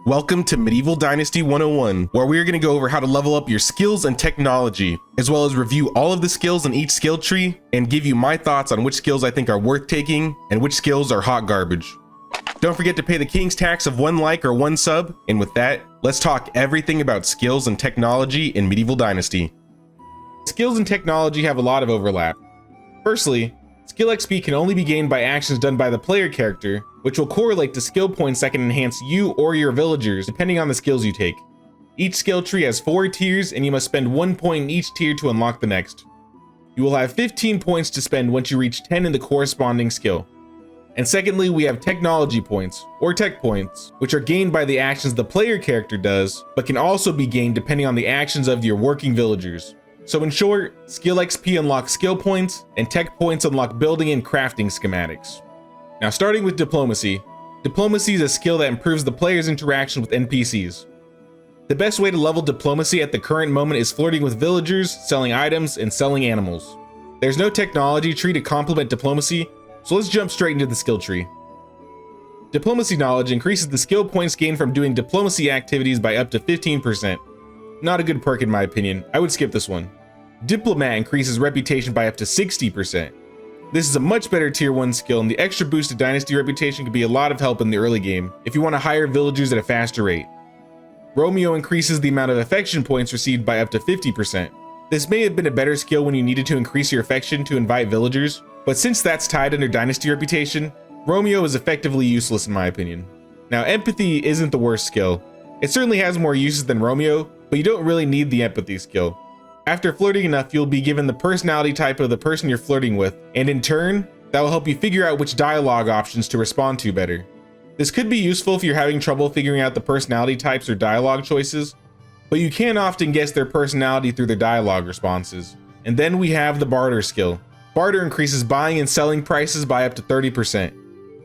Welcome to Medieval Dynasty 101, where we are going to go over how to level up your skills and technology, as well as review all of the skills in each skill tree and give you my thoughts on which skills I think are worth taking and which skills are hot garbage. Don't forget to pay the king's tax of 1 like or 1 sub, and with that, let's talk everything about skills and technology in Medieval Dynasty. Skills and technology have a lot of overlap. Firstly, skill XP can only be gained by actions done by the player character, which will correlate to skill points that can enhance you or your villagers depending on the skills you take. Each skill tree has 4 tiers and you must spend 1 point in each tier to unlock the next. You will have 15 points to spend once you reach 10 in the corresponding skill. And secondly, we have technology points, or tech points, which are gained by the actions the player character does, but can also be gained depending on the actions of your working villagers. So in short, skill XP unlocks skill points, and tech points unlock building and crafting schematics. Now starting with diplomacy. Diplomacy is a skill that improves the player's interaction with NPCs. The best way to level diplomacy at the current moment is flirting with villagers, selling items, and selling animals. There's no technology tree to complement diplomacy, so let's jump straight into the skill tree. Diplomacy knowledge increases the skill points gained from doing diplomacy activities by up to 15%. Not a good perk in my opinion, I would skip this one. Diplomat increases reputation by up to 60%. This is a much better tier 1 skill, and the extra boost to dynasty reputation could be a lot of help in the early game if you want to hire villagers at a faster rate. Romeo increases the amount of affection points received by up to 50%. This may have been a better skill when you needed to increase your affection to invite villagers, but since that's tied under dynasty reputation, Romeo is effectively useless in my opinion. Now empathy isn't the worst skill. It certainly has more uses than Romeo, but you don't really need the empathy skill. After flirting enough, you'll be given the personality type of the person you're flirting with, and in turn, that will help you figure out which dialogue options to respond to better. This could be useful if you're having trouble figuring out the personality types or dialogue choices, but you can often guess their personality through their dialogue responses. And then we have the barter skill. Barter increases buying and selling prices by up to 30%.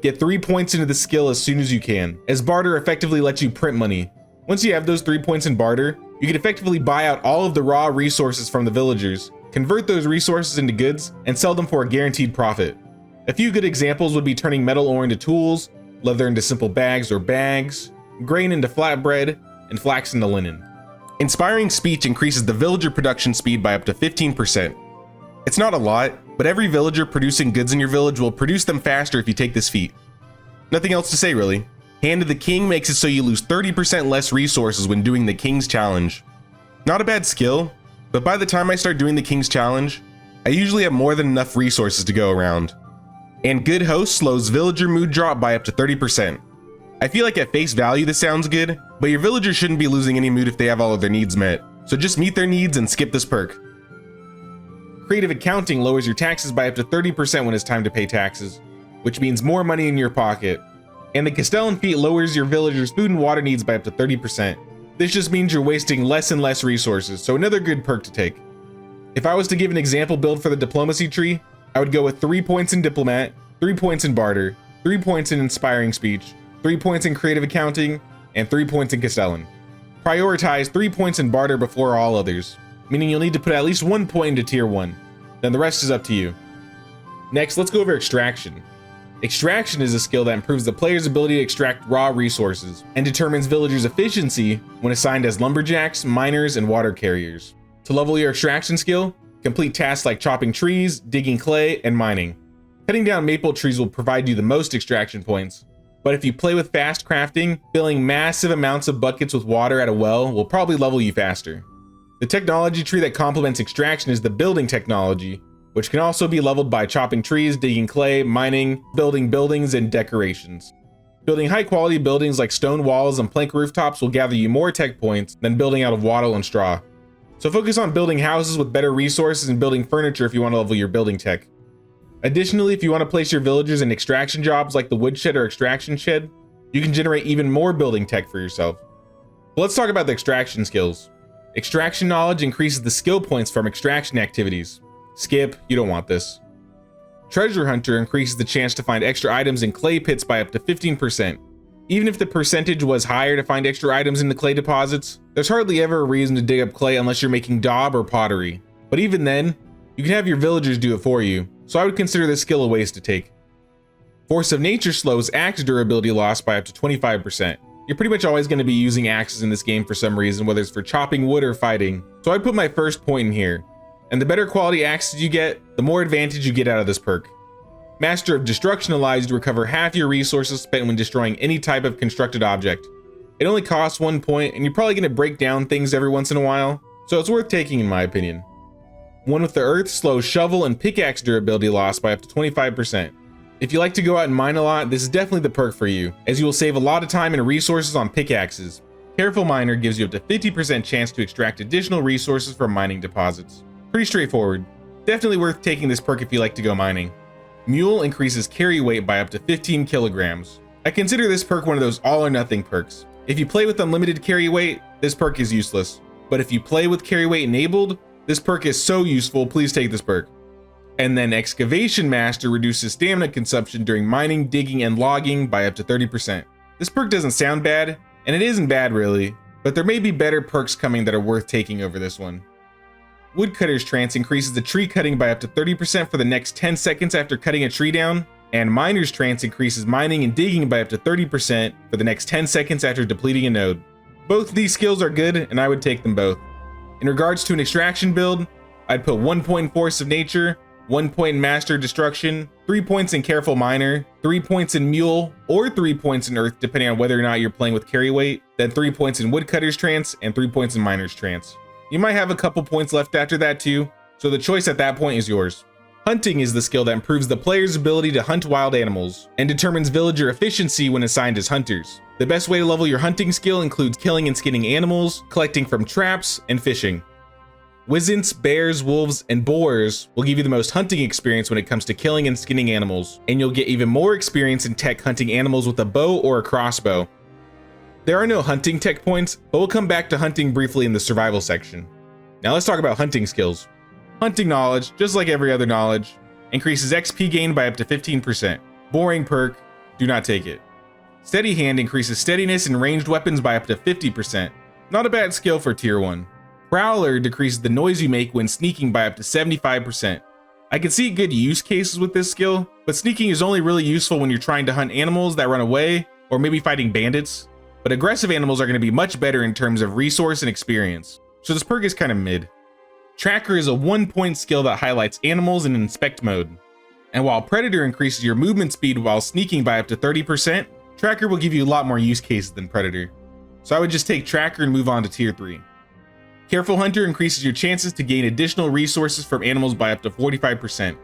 Get 3 points into the skill as soon as you can, as barter effectively lets you print money. Once you have those 3 points in barter, you can effectively buy out all of the raw resources from the villagers, convert those resources into goods, and sell them for a guaranteed profit. A few good examples would be turning metal ore into tools, leather into simple bags or bags, grain into flatbread, and flax into linen. Inspiring speech increases the villager production speed by up to 15%. It's not a lot, but every villager producing goods in your village will produce them faster if you take this feat. Nothing else to say really. Hand of the King makes it so you lose 30% less resources when doing the King's Challenge. Not a bad skill, but by the time I start doing the King's Challenge, I usually have more than enough resources to go around. And Good Host slows villager mood drop by up to 30%. I feel like at face value this sounds good, but your villagers shouldn't be losing any mood if they have all of their needs met, so just meet their needs and skip this perk. Creative Accounting lowers your taxes by up to 30% when it's time to pay taxes, which means more money in your pocket. And the Castellan feat lowers your villagers' food and water needs by up to 30%. This just means you're wasting less and less resources, so another good perk to take. If I was to give an example build for the diplomacy tree, I would go with 3 points in diplomat, 3 points in barter, 3 points in inspiring speech, 3 points in creative accounting, and 3 points in Castellan. Prioritize 3 points in barter before all others, meaning you'll need to put at least 1 point into tier 1. Then the rest is up to you. Next, let's go over extraction. Extraction is a skill that improves the player's ability to extract raw resources and determines villagers' efficiency when assigned as lumberjacks, miners, and water carriers. To level your extraction skill, complete tasks like chopping trees, digging clay, and mining. Cutting down maple trees will provide you the most extraction points, but if you play with fast crafting, filling massive amounts of buckets with water at a well will probably level you faster. The technology tree that complements extraction is the building technology, which can also be leveled by chopping trees, digging clay, mining, building buildings, and decorations. Building high quality buildings like stone walls and plank rooftops will gather you more tech points than building out of wattle and straw. So focus on building houses with better resources and building furniture if you want to level your building tech. Additionally, if you want to place your villagers in extraction jobs like the woodshed or extraction shed, you can generate even more building tech for yourself. But let's talk about the extraction skills. Extraction knowledge increases the skill points from extraction activities. Skip, you don't want this. Treasure Hunter increases the chance to find extra items in clay pits by up to 15%. Even if the percentage was higher to find extra items in the clay deposits, there's hardly ever a reason to dig up clay unless you're making daub or pottery. But even then, you can have your villagers do it for you, so I would consider this skill a waste to take. Force of Nature slows axe durability loss by up to 25%. You're pretty much always going to be using axes in this game for some reason, whether it's for chopping wood or fighting. So I'd put my first point in here. And the better quality axes you get, the more advantage you get out of this perk. Master of Destruction allows you to recover half your resources spent when destroying any type of constructed object. It only costs 1 point, and you're probably going to break down things every once in a while, so it's worth taking in my opinion. One with the Earth slows shovel and pickaxe durability loss by up to 25%. If you like to go out and mine a lot, this is definitely the perk for you, as you will save a lot of time and resources on pickaxes. Careful Miner gives you up to 50% chance to extract additional resources from mining deposits. Pretty straightforward. Definitely worth taking this perk if you like to go mining. Mule increases carry weight by up to 15 kilograms. I consider this perk one of those all or nothing perks. If you play with unlimited carry weight, this perk is useless. But if you play with carry weight enabled, this perk is so useful, please take this perk. And then Excavation Master reduces stamina consumption during mining, digging, and logging by up to 30%. This perk doesn't sound bad, and it isn't bad really, but there may be better perks coming that are worth taking over this one. Woodcutter's Trance increases the tree cutting by up to 30% for the next 10 seconds after cutting a tree down, and Miner's Trance increases mining and digging by up to 30% for the next 10 seconds after depleting a node. Both these skills are good, and I would take them both. In regards to an extraction build, I'd put 1 point in Force of Nature, 1 point in Master Destruction, 3 points in Careful Miner, 3 points in Mule, or 3 points in Earth depending on whether or not you're playing with carry weight, then 3 points in Woodcutter's Trance, and 3 points in Miner's Trance. You might have a couple points left after that too, so the choice at that point is yours. Hunting is the skill that improves the player's ability to hunt wild animals, and determines villager efficiency when assigned as hunters. The best way to level your hunting skill includes killing and skinning animals, collecting from traps, and fishing. Wisents, bears, wolves, and boars will give you the most hunting experience when it comes to killing and skinning animals, and you'll get even more experience in tech hunting animals with a bow or a crossbow. There are no hunting tech points, but we'll come back to hunting briefly in the survival section. Now let's talk about hunting skills. Hunting knowledge, just like every other knowledge, increases XP gain by up to 15%. Boring perk, do not take it. Steady Hand increases steadiness and ranged weapons by up to 50%. Not a bad skill for tier 1. Prowler decreases the noise you make when sneaking by up to 75%. I can see good use cases with this skill, but sneaking is only really useful when you're trying to hunt animals that run away, or maybe fighting bandits. But aggressive animals are going to be much better in terms of resource and experience, so this perk is kind of mid. Tracker is a 1 point skill that highlights animals in inspect mode. And while Predator increases your movement speed while sneaking by up to 30%, Tracker will give you a lot more use cases than Predator. So I would just take Tracker and move on to tier 3. Careful Hunter increases your chances to gain additional resources from animals by up to 45%,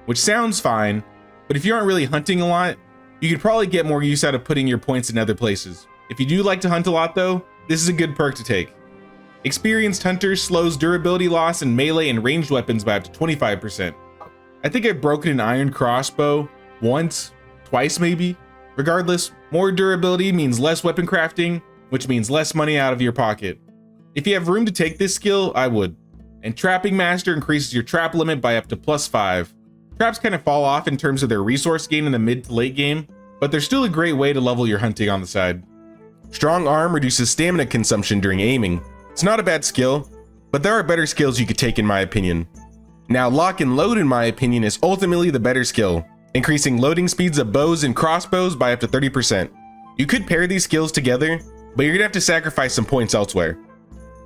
which sounds fine, but if you aren't really hunting a lot, you could probably get more use out of putting your points in other places. If you do like to hunt a lot though, this is a good perk to take. Experienced Hunter slows durability loss in melee and ranged weapons by up to 25%. I think I've broken an iron crossbow once, twice maybe. Regardless, more durability means less weapon crafting, which means less money out of your pocket. If you have room to take this skill, I would. And Trapping Master increases your trap limit by up to +5. Traps kind of fall off in terms of their resource gain in the mid to late game, but they're still a great way to level your hunting on the side. Strong Arm reduces stamina consumption during aiming. It's not a bad skill, but there are better skills you could take in my opinion. Now Lock and Load in my opinion is ultimately the better skill, increasing loading speeds of bows and crossbows by up to 30%. You could pair these skills together, but you're gonna have to sacrifice some points elsewhere.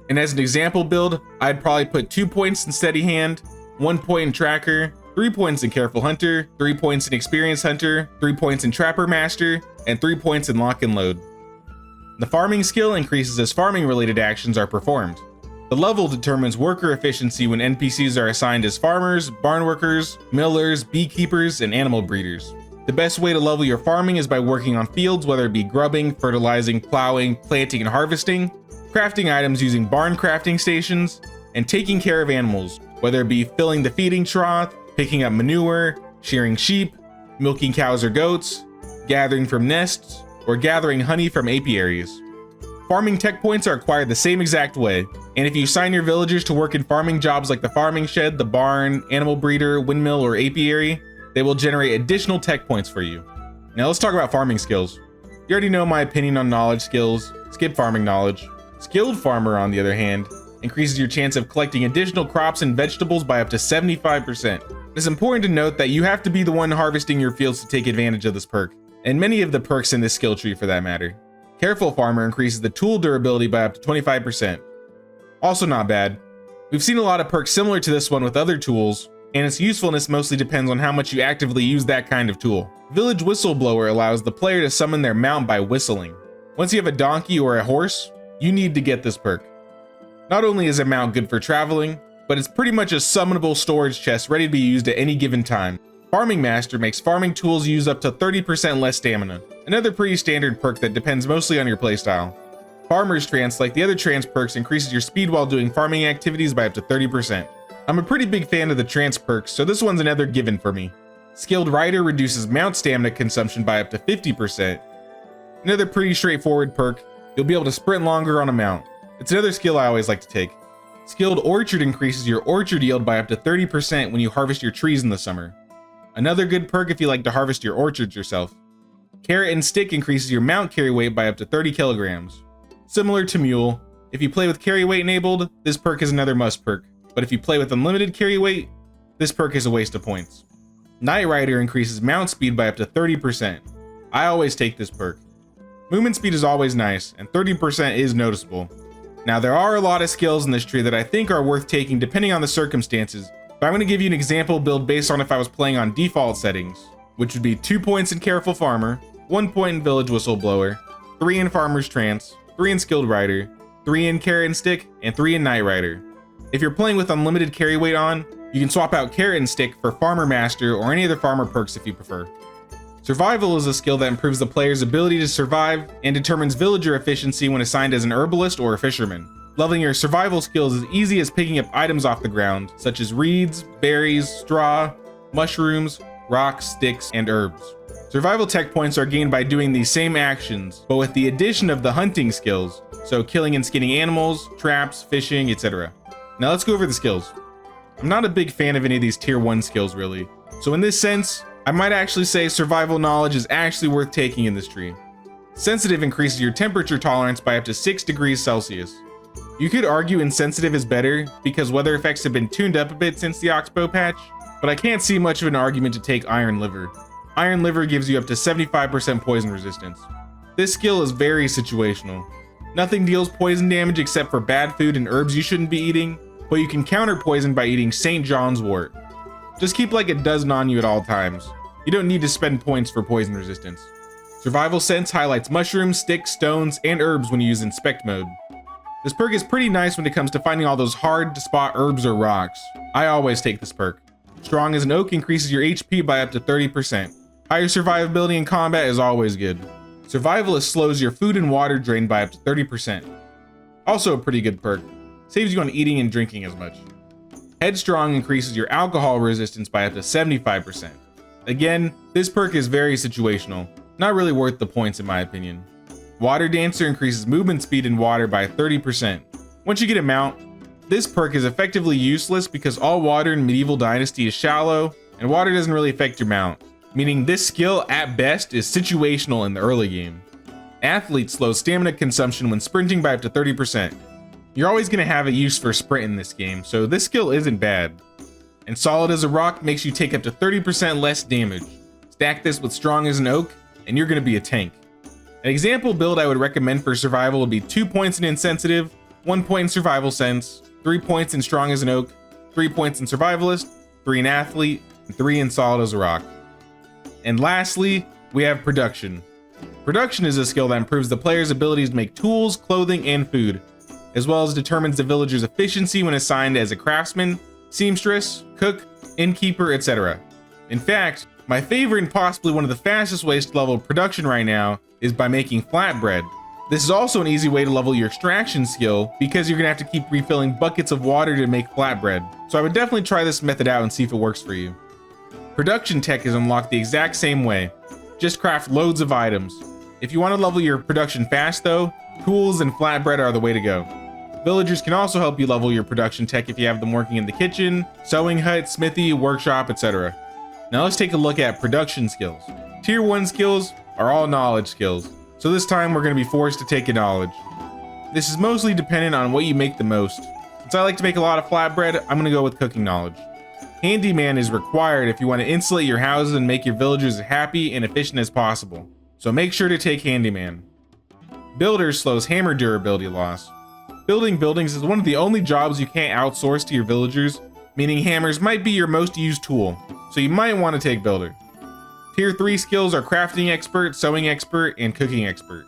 And as an example build, I'd probably put 2 points in Steady Hand, 1 point in Tracker, 3 points in Careful Hunter, 3 points in Experienced Hunter, 3 points in Trapper Master, and 3 points in Lock and Load. The farming skill increases as farming related actions are performed. The level determines worker efficiency when NPCs are assigned as farmers, barn workers, millers, beekeepers, and animal breeders. The best way to level your farming is by working on fields, whether it be grubbing, fertilizing, plowing, planting, and harvesting, crafting items using barn crafting stations, and taking care of animals, whether it be filling the feeding trough, picking up manure, shearing sheep, milking cows or goats, gathering from nests, or gathering honey from apiaries. Farming tech points are acquired the same exact way, and if you assign your villagers to work in farming jobs like the farming shed, the barn, animal breeder, windmill, or apiary, they will generate additional tech points for you. Now let's talk about farming skills. You already know my opinion on knowledge skills, skip farming knowledge. Skilled Farmer, on the other hand, increases your chance of collecting additional crops and vegetables by up to 75%. It's important to note that you have to be the one harvesting your fields to take advantage of this perk, and many of the perks in this skill tree for that matter. Careful Farmer increases the tool durability by up to 25%. Also not bad. We've seen a lot of perks similar to this one with other tools, and its usefulness mostly depends on how much you actively use that kind of tool. Village Whistleblower allows the player to summon their mount by whistling. Once you have a donkey or a horse, you need to get this perk. Not only is a mount good for traveling, but it's pretty much a summonable storage chest ready to be used at any given time. Farming Master makes farming tools use up to 30% less stamina, another pretty standard perk that depends mostly on your playstyle. Farmer's Trance, like the other trance perks, increases your speed while doing farming activities by up to 30%. I'm a pretty big fan of the trance perks, so this one's another given for me. Skilled Rider reduces mount stamina consumption by up to 50%. Another pretty straightforward perk, you'll be able to sprint longer on a mount. It's another skill I always like to take. Skilled Orchard increases your orchard yield by up to 30% when you harvest your trees in the summer. Another good perk if you like to harvest your orchards yourself. Carrot and Stick increases your mount carry weight by up to 30 kilograms. Similar to Mule, if you play with carry weight enabled, this perk is another must perk, but if you play with unlimited carry weight, this perk is a waste of points. Night Rider increases mount speed by up to 30%. I always take this perk. Movement speed is always nice, and 30% is noticeable. Now there are a lot of skills in this tree that I think are worth taking depending on the circumstances, but I'm going to give you an example build based on if I was playing on default settings, which would be 2 points in Careful Farmer, 1 point in Village Whistleblower, 3 in Farmer's Trance, 3 in Skilled Rider, 3 in Carrot and Stick, and 3 in Night Rider. If you're playing with unlimited carry weight on, you can swap out Carrot and Stick for Farmer Master or any other farmer perks if you prefer. Survival is a skill that improves the player's ability to survive and determines villager efficiency when assigned as an herbalist or a fisherman. Leveling your survival skills is easy as picking up items off the ground, such as reeds, berries, straw, mushrooms, rocks, sticks, and herbs. Survival tech points are gained by doing these same actions, but with the addition of the hunting skills, so killing and skinning animals, traps, fishing, etc. Now let's go over the skills. I'm not a big fan of any of these tier 1 skills really, so in this sense, I might actually say survival knowledge is actually worth taking in this tree. Sensitive increases your temperature tolerance by up to 6 degrees Celsius. You could argue insensitive is better because weather effects have been tuned up a bit since the Oxbow patch, but I can't see much of an argument to take Iron Liver. Iron Liver gives you up to 75% poison resistance. This skill is very situational. Nothing deals poison damage except for bad food and herbs you shouldn't be eating, but you can counter poison by eating St. John's wort. Just keep like a dozen on you at all times. You don't need to spend points for poison resistance. Survival Sense highlights mushrooms, sticks, stones, and herbs when you use Inspect mode. This perk is pretty nice when it comes to finding all those hard to spot herbs or rocks. I always take this perk. Strong as an Oak increases your HP by up to 30%. Higher survivability in combat is always good. Survivalist slows your food and water drain by up to 30%. Also a pretty good perk. Saves you on eating and drinking as much. Headstrong increases your alcohol resistance by up to 75%. Again, this perk is very situational. Not really worth the points in my opinion. Water Dancer increases movement speed in water by 30%. Once you get a mount, this perk is effectively useless because all water in Medieval Dynasty is shallow, and water doesn't really affect your mount, meaning this skill at best is situational in the early game. Athlete slows stamina consumption when sprinting by up to 30%. You're always going to have a use for sprint in this game, so this skill isn't bad. And Solid as a Rock makes you take up to 30% less damage. Stack this with Strong as an Oak, and you're going to be a tank. An example build I would recommend for survival would be 2 points in Insensitive, 1 point in Survival Sense, 3 points in Strong as an Oak, 3 points in Survivalist, 3 in Athlete, and 3 in Solid as a Rock. And lastly, we have Production. Production is a skill that improves the player's abilities to make tools, clothing, and food, as well as determines the villager's efficiency when assigned as a craftsman, seamstress, cook, innkeeper, etc. In fact, my favorite and possibly one of the fastest ways to level production right now is by making flatbread. This is also an easy way to level your extraction skill because you're gonna have to keep refilling buckets of water to make flatbread. So I would definitely try this method out and see if it works for you. Production tech is unlocked the exact same way. Just craft loads of items. If you want to level your production fast though, tools and flatbread are the way to go. Villagers can also help you level your production tech if you have them working in the kitchen, sewing hut, smithy, workshop, etc. Now let's take a look at production skills. Tier 1 skills are all knowledge skills, so this time we're going to be forced to take a knowledge. This is mostly dependent on what you make the most. Since I like to make a lot of flatbread, I'm going to go with cooking knowledge. Handyman is required if you want to insulate your houses and make your villagers as happy and efficient as possible, so make sure to take Handyman. Builders slows hammer durability loss. Building buildings is one of the only jobs you can't outsource to your villagers, meaning hammers might be your most used tool, so you might want to take builder. Tier 3 skills are crafting expert, sewing expert, and cooking expert.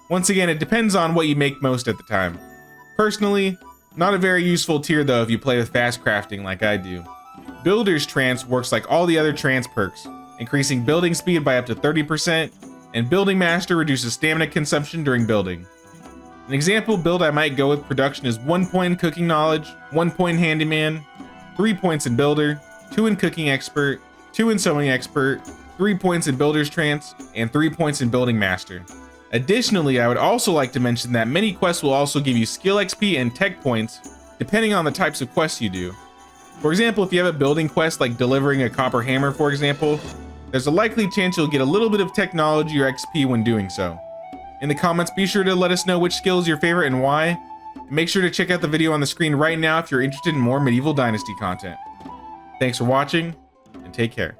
Once again, it depends on what you make most at the time. Personally, not a very useful tier though if you play with fast crafting like I do. Builder's Trance works like all the other trance perks, increasing building speed by up to 30%, and Building Master reduces stamina consumption during building. An example build I might go with production is 1 point in cooking knowledge, 1 point in handyman, 3 points in builder, 2 in cooking expert, 2 in sewing expert, 3 points in builder's trance, and 3 points in building master. Additionally, I would also like to mention that many quests will also give you skill XP and tech points depending on the types of quests you do. For example, if you have a building quest like delivering a copper hammer, for example, there's a likely chance you'll get a little bit of technology or XP when doing so. In the comments, be sure to let us know which skill is your favorite and why. Make sure to check out the video on the screen right now if you're interested in more Medieval Dynasty content. Thanks for watching, and take care.